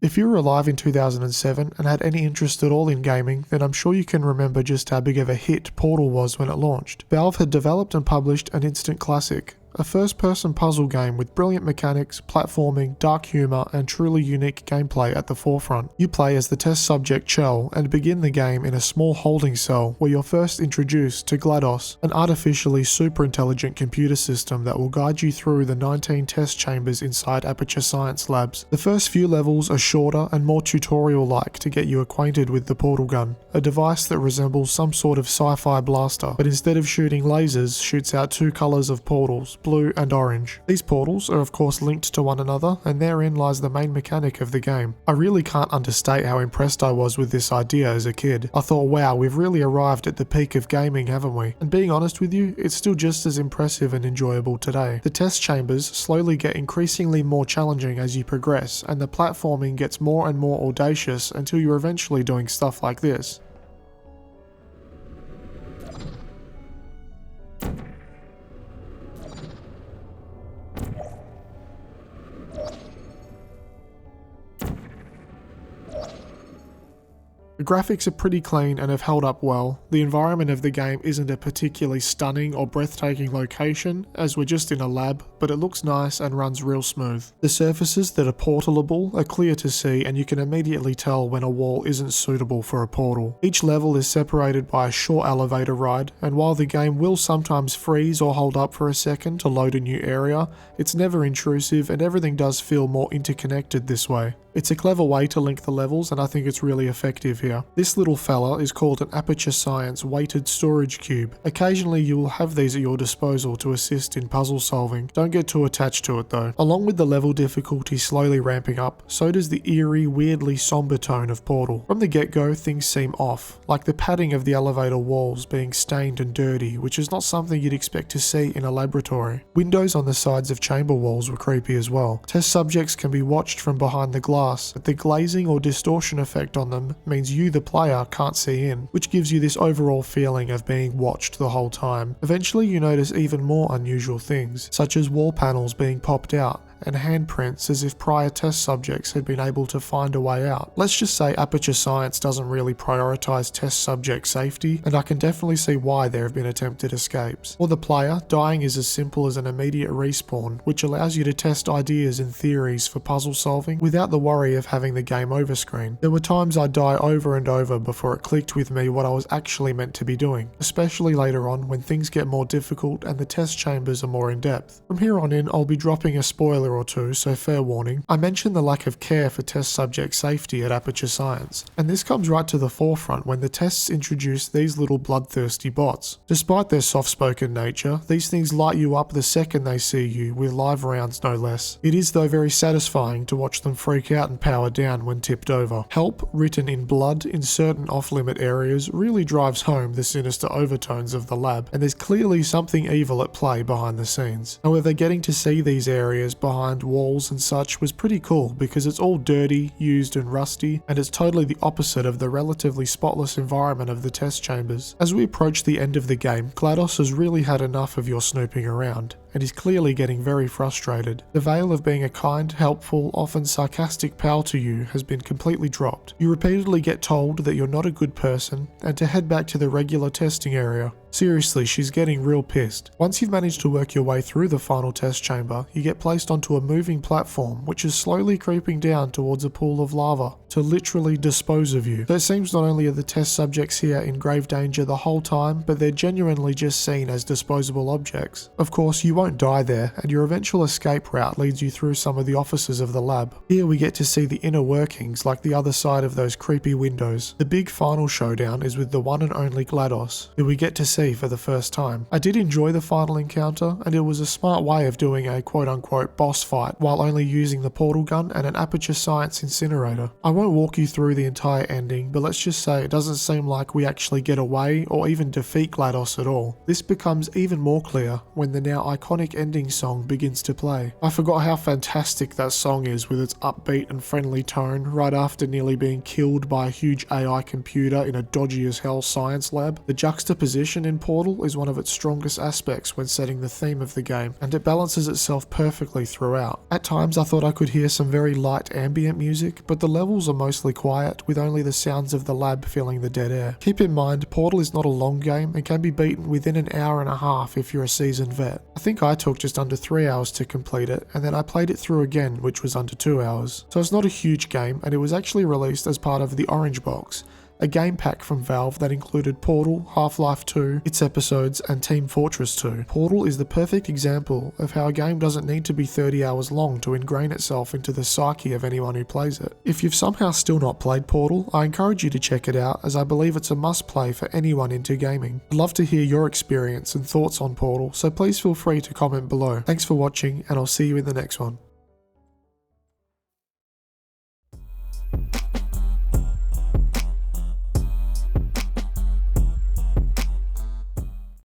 If you were alive in 2007 and had any interest at all in gaming, then I'm sure you can remember just how big of a hit Portal was when it launched. Valve had developed and published an instant classic, a first-person puzzle game with brilliant mechanics, platforming, dark humour, and truly unique gameplay at the forefront. You play as the test subject Chell and begin the game in a small holding cell where you're first introduced to GLaDOS, an artificially super intelligent computer system that will guide you through the 19 test chambers inside Aperture Science Labs. The first few levels are shorter and more tutorial-like to get you acquainted with the Portal gun, a device that resembles some sort of sci-fi blaster, but instead of shooting lasers, shoots out two colours of portals, blue and orange. These portals are of course linked to one another, and therein lies the main mechanic of the game. I really can't understate how impressed I was with this idea as a kid. I thought, wow, we've really arrived at the peak of gaming, haven't we? And being honest with you, it's still just as impressive and enjoyable today. The test chambers slowly get increasingly more challenging as you progress, and the platforming gets more and more audacious until you're eventually doing stuff like this. The graphics are pretty clean and have held up well. The environment of the game isn't a particularly stunning or breathtaking location, as we're just in a lab, but it looks nice and runs real smooth. The surfaces that are portalable are clear to see, and you can immediately tell when a wall isn't suitable for a portal. Each level is separated by a short elevator ride, and while the game will sometimes freeze or hold up for a second to load a new area, it's never intrusive and everything does feel more interconnected this way. It's a clever way to link the levels, and I think it's really effective here. This little fella is called an Aperture Science weighted storage cube. Occasionally you will have these at your disposal to assist in puzzle solving. Don't get too attached to it though. Along with the level difficulty slowly ramping up, so does the eerie, weirdly somber tone of Portal. From the get-go, things seem off, like the padding of the elevator walls being stained and dirty, which is not something you'd expect to see in a laboratory. Windows on the sides of chamber walls were creepy as well. Test subjects can be watched from behind the glass, but the glazing or distortion effect on them means you, the player, can't see in, which gives you this overall feeling of being watched the whole time. Eventually you notice even more unusual things, such as wall panels being popped out, and handprints as if prior test subjects had been able to find a way out. Let's just say Aperture Science doesn't really prioritize test subject safety, and I can definitely see why there have been attempted escapes. For the player, dying is as simple as an immediate respawn, which allows you to test ideas and theories for puzzle solving without the worry of having the game over screen. There were times I'd die over and over before it clicked with me what I was actually meant to be doing, especially later on when things get more difficult and the test chambers are more in depth. From here on in, I'll be dropping a spoiler or two, so fair warning. I mentioned the lack of care for test subject safety at Aperture Science, and this comes right to the forefront when the tests introduce these little bloodthirsty bots. Despite their soft-spoken nature, these things light you up the second they see you, with live rounds no less. It is though very satisfying to watch them freak out and power down when tipped over. Help, written in blood in certain off-limit areas, really drives home the sinister overtones of the lab, and there's clearly something evil at play behind the scenes. However, getting to see these areas behind walls and such was pretty cool because it's all dirty, used and rusty, and it's totally the opposite of the relatively spotless environment of the test chambers. As we approach the end of the game, GLaDOS has really had enough of your snooping around, and is clearly getting very frustrated. The veil of being a kind, helpful, often sarcastic pal to you has been completely dropped. You repeatedly get told that you're not a good person, and to head back to the regular testing area. Seriously, she's getting real pissed. Once you've managed to work your way through the final test chamber, you get placed onto a moving platform which is slowly creeping down towards a pool of lava to literally dispose of you. So it seems not only are the test subjects here in grave danger the whole time, but they're genuinely just seen as disposable objects. Of course, you won't die there, and your eventual escape route leads you through some of the offices of the lab. Here we get to see the inner workings, like the other side of those creepy windows. The big final showdown is with the one and only GLaDOS, who we get to see for the first time. I did enjoy the final encounter, and it was a smart way of doing a quote-unquote boss fight while only using the portal gun and an Aperture Science incinerator. I won't walk you through the entire ending, but let's just say it doesn't seem like we actually get away or even defeat GLaDOS at all. This becomes even more clear when the now iconic iconic ending song begins to play. I forgot how fantastic that song is with its upbeat and friendly tone right after nearly being killed by a huge AI computer in a dodgy as hell science lab. The juxtaposition in Portal is one of its strongest aspects when setting the theme of the game, and it balances itself perfectly throughout. At times I thought I could hear some very light ambient music, but the levels are mostly quiet, with only the sounds of the lab filling the dead air. Keep in mind, Portal is not a long game and can be beaten within an hour and a half if you're a seasoned vet. I think I took just under 3 hours to complete it, and then I played it through again, which was under 2 hours. So it's not a huge game, and it was actually released as part of the Orange Box, a game pack from Valve that included Portal, Half-Life 2, its episodes, and Team Fortress 2. Portal is the perfect example of how a game doesn't need to be 30 hours long to ingrain itself into the psyche of anyone who plays it. If you've somehow still not played Portal, I encourage you to check it out, as I believe it's a must-play for anyone into gaming. I'd love to hear your experience and thoughts on Portal, so please feel free to comment below. Thanks for watching, and I'll see you in the next one.